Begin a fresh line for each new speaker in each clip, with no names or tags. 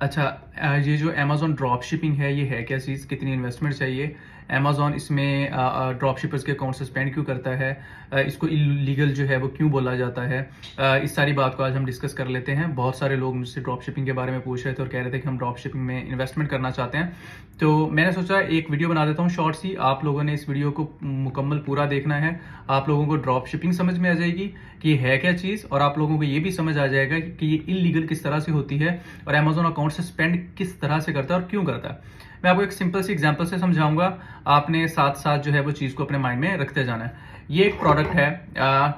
अच्छा, ये जो अमेज़न ड्रॉप शिपिंग है, ये है क्या चीज़? कितनी इन्वेस्टमेंट चाहिए? अमेज़न इसमें ड्रॉप शिपर्स के अकाउंट सस्पेंड क्यों करता है? इसको इल्लीगल जो है वो क्यों बोला जाता है? इस सारी बात को आज हम डिस्कस कर लेते हैं। बहुत सारे लोग मुझसे ड्रॉप शिपिंग के बारे में पूछ रहे थे और कह रहे थे कि हम ड्रॉप शिपिंग में इन्वेस्टमेंट करना चाहते हैं। तो मैंने सोचा एक वीडियो बना देता हूँ शॉर्ट सी। आप लोगों ने इस वीडियो को मुकम्मल पूरा देखना है। आप लोगों को ड्रॉप शिपिंग समझ में आ जाएगी कि ये है क्या चीज़, और आप लोगों को ये भी समझ आ जाएगा कि ये इल्लीगल किस तरह से होती है और अमेज़न अकाउंट से स्पेंड किस तरह से करता है और क्यों करता है। मैं आपको एक सिंपल सी एग्जांपल से समझाऊंगा। आपने साथ साथ जो है वो चीज़ को अपने माइंड में रखते जाना है। ये एक प्रोडक्ट है,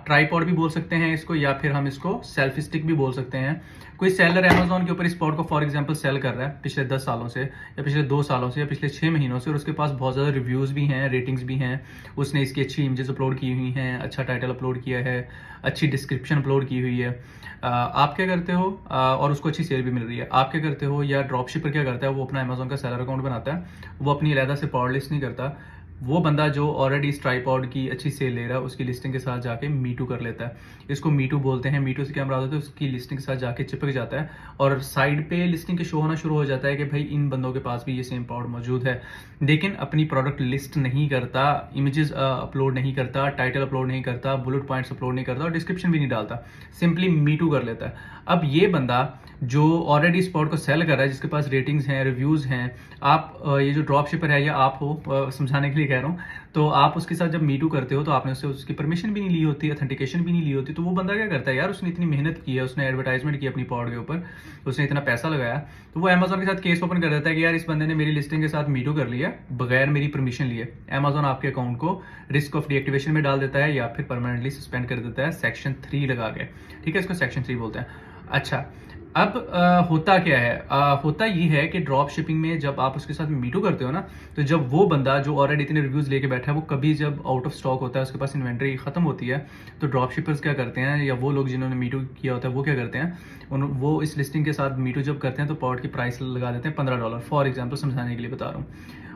ट्राईपॉड भी बोल सकते हैं इसको, या फिर हम इसको सेल्फी स्टिक भी बोल सकते हैं। कोई सेलर अमेज़न के ऊपर इस पॉड को फॉर एग्जांपल सेल कर रहा है पिछले 10 सालों से, या पिछले 2 सालों से, या पिछले 6 महीनों से, और उसके पास बहुत ज़्यादा रिव्यूज़ भी हैं, रेटिंग्स भी हैं। उसने इसकी अच्छी इमेजेस अपलोड की हुई हैं, अच्छा टाइटल अपलोड किया है, अच्छी डिस्क्रिप्शन अपलोड की हुई है। आप क्या करते हो? और उसको अच्छी सेल भी मिल रही है। आप क्या करते हो, या ड्रॉप शिपर क्या करता है? वो अपना अमेज़न का सेलर अकाउंट बनाता है। वो अपनी अलहदा से पॉड लिस्ट नहीं करता। वो बंदा जो ऑलरेडी इस ट्राईपॉड की अच्छी सेल ले रहा है, उसकी लिस्टिंग के साथ जाके मीटू कर लेता है। इसको मीटू बोलते हैं। मीटू से क्या मराद होता है? उसकी लिस्टिंग के साथ जाके चिपक जाता है और साइड पे लिस्टिंग के शो होना शुरू हो जाता है कि भाई इन बंदों के पास भी ये सेम पॉड मौजूद है, लेकिन अपनी प्रोडक्ट लिस्ट नहीं करता, इमेजेस अपलोड नहीं करता, टाइटल अपलोड नहीं करता, बुलेट पॉइंट्स अपलोड नहीं करता और डिस्क्रिप्शन भी नहीं डालता। सिंपली मीटू कर लेता है। अब ये बंदा जो ऑलरेडी इस पॉड को सेल कर रहा है, जिसके पास रेटिंग्स हैं, रिव्यूज़ हैं, आप ये जो ड्रॉप शिपर है, या आप हो, समझाने के लिए कह रहा हूँ, तो आप उसके साथ जब मीटू करते हो तो आपने उससे उसकी परमिशन भी नहीं ली होती, ऑथेंटिकेशन भी नहीं ली होती। तो वो बंदा क्या करता है यार, उसने इतनी मेहनत की है, उसने एडवर्टाइजमेंट की अपनी पॉड के ऊपर, उसने इतना पैसा लगाया, तो वो अमेज़न के साथ केस ओपन कर देता है कि यार इस बंदे ने मेरी लिस्टिंग के साथ मीटू कर लिया बगैर मेरी परमिशन लिए। अमेज़न आपके अकाउंट को रिस्क ऑफ डीएक्टिवेशन में डाल देता है या फिर परमानेंटली सस्पेंड कर देता है सेक्शन 3 लगा के। ठीक है, इसको सेक्शन 3 बोलते हैं। अच्छा, अब होता क्या है? होता ये है कि ड्रॉप शिपिंग में जब आप उसके साथ मीटू करते हो ना, तो जब वो बंदा जो ऑलरेडी इतने रिव्यूज लेके बैठा है, वो कभी जब आउट ऑफ स्टॉक होता है, उसके पास इन्वेंट्री खत्म होती है, तो ड्रॉप शिपर्स क्या करते हैं, या वो लोग जिन्होंने मीटू किया होता है वो क्या करते हैं, वो इस लिस्टिंग के साथ मीटू जब करते हैं तो पॉड की प्राइस लगा देते हैं $15, फॉर एग्जाम्पल समझाने के लिए बता रहा हूँ।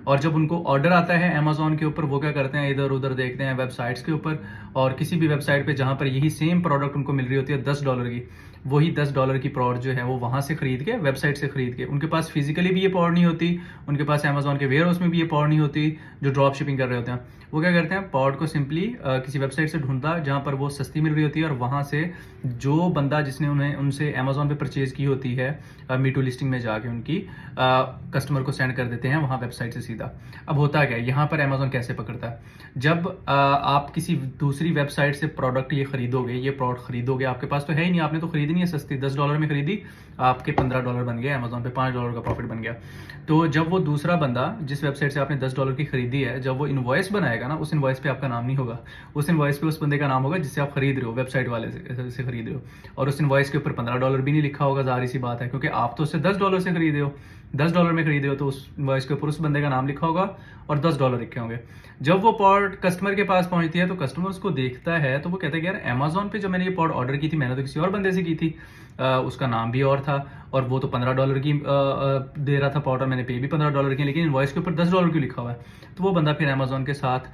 और जब उनको ऑर्डर आता है अमेज़न के ऊपर, वो क्या करते हैं, इधर उधर देखते हैं वेबसाइट्स के ऊपर, और किसी भी वेबसाइट पे जहाँ पर यही सेम प्रोडक्ट उनको मिल रही होती है $10 की, वही $10 की प्रोडक्ट जो है वो वहाँ से खरीद के, वेबसाइट से खरीद के, उनके पास फिजिकली भी ये पावर नहीं होती, उनके पास अमेज़न के वेयर हाउस में भी ये पावर नहीं होती, जो ड्रॉप शिपिंग कर रहे होते हैं, वो क्या करते हैं, पावर को सिंपली किसी वेबसाइट से ढूंढता जहाँ पर वो सस्ती मिल रही होती है, और वहाँ से जो बंदा जिसने उन्हें उनसे अमेज़न पे परचेज की होती है मीटू लिस्टिंग में जाके उनकी कस्टमर को सेंड कर देते हैं वहाँ वेबसाइट से सीधा। अब होता क्या है यहाँ पर, अमेज़न कैसे पकड़ता है? जब आप किसी दूसरी वेबसाइट से प्रोडक्ट ये खरीदोगे, ये प्रोडक्ट खरीदोगे, आपके पास तो है ही नहीं, आपने तो खरीदनी है सस्ती, $10 में खरीदी, आपके $15 बन गए, अमेज़न पे $5 का प्रॉफिट बन गया। तो जब वो दूसरा बंदा जिस वेबसाइट से आपने $10 की खरीदी है, जब वो इनवॉइस बनाएगा ना, उस इनवॉइस पे आपका नाम नहीं होगा, उस इनवॉइस पे उस बंदे का नाम होगा जिससे आप खरीद रहे हो, वेबसाइट वाले से खरीद रहे हो, और उस इनवॉइस के ऊपर $15 भी नहीं लिखा होगा। ज़ाहिर सी बात है, क्योंकि आप तो उससे $10 से खरीदे हो, $10 में खरीदे हो, तो उस इनवॉइस के ऊपर उस बंदे का नाम लिखा होगा और $10 लिखे होंगे। जब वो पॉड कस्टमर के पास पहुंचती है तो कस्टमर उसको देखता है, तो वो कहता है कि यार अमेज़न पे जब मैंने ये पॉड ऑर्डर की थी, मैंने तो किसी और बंदे से की थी, उसका नाम भी और था, और वो तो $15 की दे रहा था पॉड, और मैंने पे भी $15 की, लेकिन इनवॉइस के ऊपर $10 क्यों लिखा हुआ है? तो वो बंदा फिर अमेज़न के साथ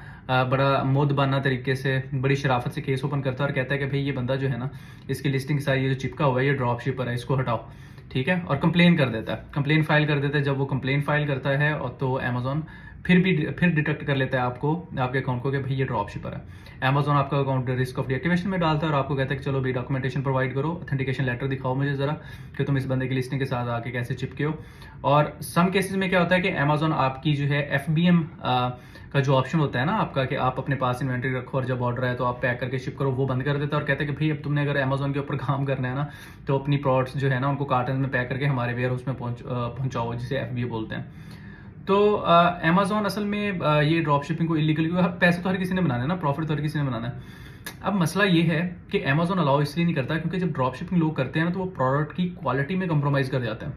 बड़ा मोदबाना तरीके से, बड़ी शराफत से केस ओपन करता है और कहता है कि भाई ये बंदा जो है ना, इसकी लिस्टिंग के साथ ये जो चिपका हुआ है, ये ड्रॉप शिपर है, इसको हटाओ। ठीक है, और कंप्लेन कर देता है, कंप्लेन फाइल कर देता है। जब वो कंप्लेन फाइल करता है, और तो अमेज़न फिर डिटेक्ट कर लेता है आपको, आपके अकाउंट को, कि भाई ये ड्रॉप शिपर है। अमेज़न आपका अकाउंट रिस्क ऑफ डीएक्टिवेशन में डालता है और आपको कहता है कि चलो भाई डॉक्यूमेंटेशन प्रोवाइड करो, ऑथेंटिकेशन लेटर दिखाओ मुझे ज़रा कि तुम इस बंदे की लिस्टिंग के साथ आके कैसे चिपके हो। और सम केसेस में क्या होता है कि अमेज़न आपकी जो है FBM का जो ऑप्शन होता है ना आपका, कि आप अपने पास इन्वेंट्री रखो और जब ऑर्डर आए तो आप पैक करके शिप करो, वो बंद कर देता है और कहता है कि भाई अब तुमने अगर अमेज़न के ऊपर काम करना है ना, तो अपनी प्रोडक्ट्स जो है ना उनको कार्टन में पैक करके हमारे वेयर हाउस में पहुंचाओ, जिसे FBA बोलते हैं। तो अमेज़न असल में ये ड्रॉप शिपिंग को इलीगल, पैसे तो हर किसी ने बनाना है ना, प्रॉफिट तो हर किसी ने बनाना है। अब मसला ये है कि अमेज़न अलाउ इसलिए नहीं करता क्योंकि जब ड्रॉप शिपिंग लोग करते हैं ना, तो वो प्रोडक्ट की क्वालिटी में कंप्रोमाइज़ कर जाते हैं।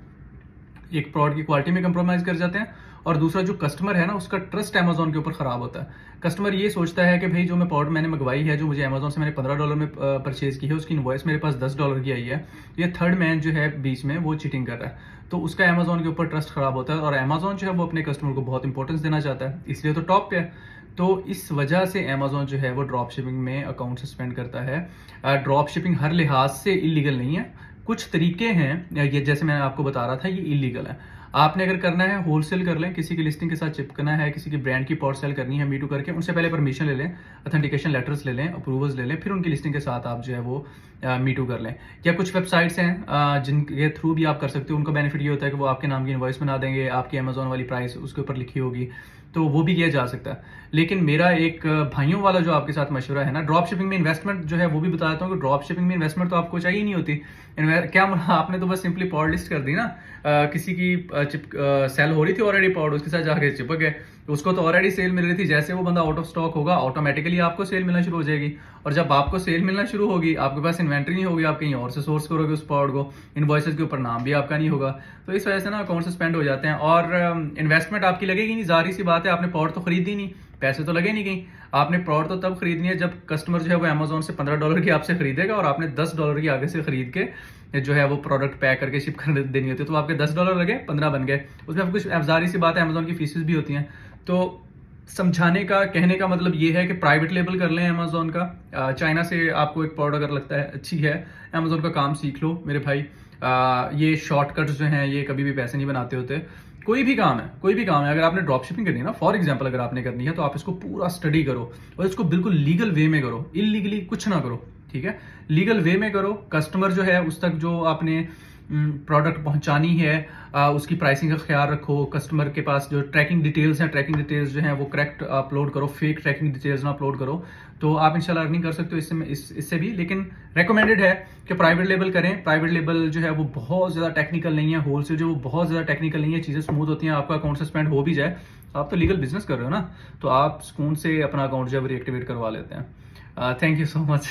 एक प्रोडक्ट की क्वालिटी में कंप्रोमाइज कर जाते हैं, और दूसरा जो कस्टमर है ना, उसका ट्रस्ट अमेज़न के ऊपर खराब होता है। कस्टमर ये सोचता है कि भाई जो मैं प्रोडक्ट मैंने मंगवाई है, जो मुझे अमेज़न से मैंने $15 में परचेज की है, उसकी इनवॉइस मेरे पास $10 की आई है, ये थर्ड मैन जो है बीच में, वो चीटिंग कर रहा है, तो उसका अमेज़न के ऊपर ट्रस्ट खराब होता है। और अमेज़न जो है वो अपने कस्टमर को बहुत इंपॉर्टेंस देना चाहता है, इसलिए तो टॉप पे है। तो इस वजह से अमेज़न जो है वो ड्रॉप शिपिंग में अकाउंट सस्पेंड करता है। ड्रॉप शिपिंग हर लिहाज से इलीगल नहीं है, कुछ तरीके हैं, ये जैसे मैं आपको बता रहा था, ये इलीगल है। आपने अगर करना है होलसेल कर लें, किसी की लिस्टिंग के साथ चिपकना है, किसी की ब्रांड की पॉट सेल करनी है मीटू करके, उनसे पहले परमिशन ले लें, ऑथेंटिकेशन लेटर्स ले लें, अप्रूवल्स ले लें, फिर उनकी लिस्टिंग के साथ आप जो है वो मीटू कर लें। या कुछ वेबसाइट्स हैं जिनके थ्रू भी आप कर सकते हो। उनका बेनिफिट ये होता है कि वो आपके नाम की इनवॉइस बना देंगे, आपकी अमेजोन वाली प्राइस उसके ऊपर लिखी होगी, तो वो भी किया जा सकता है। लेकिन मेरा एक भाइयों वाला जो आपके साथ मशवरा है ना, ड्रॉप शिपिंग में इन्वेस्टमेंट जो है वो भी बताता हूँ कि ड्रॉप शिपिंग में इन्वेस्टमेंट तो आपको चाहिए नहीं होती। क्या आपने तो बस सिंपली पॉड लिस्ट कर दी ना, किसी की सेल हो रही थी ऑलरेडी पॉड, उसके साथ जाके चिपक गए, उसको तो ऑलरेडी सेल मिल रही थी। जैसे वो बंदा आउट ऑफ स्टॉक होगा, ऑटोमेटिकली आपको सेल मिलना शुरू हो जाएगी। और जब आपको सेल मिलना शुरू होगी, आपके पास इन्वेंट्री नहीं होगी, आप कहीं और से सोर्स करोगे उस पॉड को, इनवॉइसेस के ऊपर नाम भी आपका नहीं होगा, तो इस वजह से ना अकाउंट सस्पेंड हो जाते हैं। और इन्वेस्टमेंट आपकी लगेगी नहीं, जाहिर सी बात है, आपने पॉड तो खरीदी नहीं, पैसे तो लगे नहीं कहीं। आपने पॉड तो तब खरीदनी है जब कस्टमर जो है वो अमेजोन से $15 की आपसे खरीदेगा और आपने $10 की आगे से खरीद के जो है वो प्रोडक्ट पैक करके शिप कर देनी होती है, तो आपके $10 लगे, 15 बन गए। उसमें कुछ जाहिर सी बात है अमेजोन की फीसेस भी होती हैं। तो समझाने का, कहने का मतलब ये है कि प्राइवेट लेबल कर लें अमेजोन का। चाइना से आपको एक प्रोडक्ट अगर लगता है अच्छी है, अमेजोन का काम सीख लो मेरे भाई। ये शॉर्टकट्स जो हैं ये कभी भी पैसे नहीं बनाते होते। कोई भी काम है, कोई भी काम है, अगर आपने ड्रॉप शिपिंग करनी है ना, फॉर एग्जांपल अगर आपने करनी है, तो आप इसको पूरा स्टडी करो और इसको बिल्कुल लीगल वे में करो, इलीगली कुछ ना करो, ठीक है। लीगल वे में करो, कस्टमर जो है उस तक जो आपने प्रोडक्ट पहुंचानी है उसकी प्राइसिंग का ख्याल रखो। कस्टमर के पास जो ट्रैकिंग डिटेल्स हैं, ट्रैकिंग डिटेल्स जो हैं वो करेक्ट अपलोड करो, फेक ट्रैकिंग डिटेल्स ना अपलोड करो, तो आप इंशाल्लाह अर्निंग कर सकते हो इससे भी। लेकिन रेकमेंडेड है कि प्राइवेट लेबल करें। प्राइवेट लेबल जो है वो बहुत ज़्यादा टेक्निकल नहीं है, होलसेल जो वो बहुत ज़्यादा टेक्निकल नहीं है, चीज़ें स्मूथ होती हैं, आपका अकाउंट सस्पेंड हो भी जाए, आप तो लीगल बिजनेस कर रहे हो ना, तो आप सुकून से अपना अकाउंट जो है वो रीएक्टिवेट करवा लेते हैं। Thank you so much.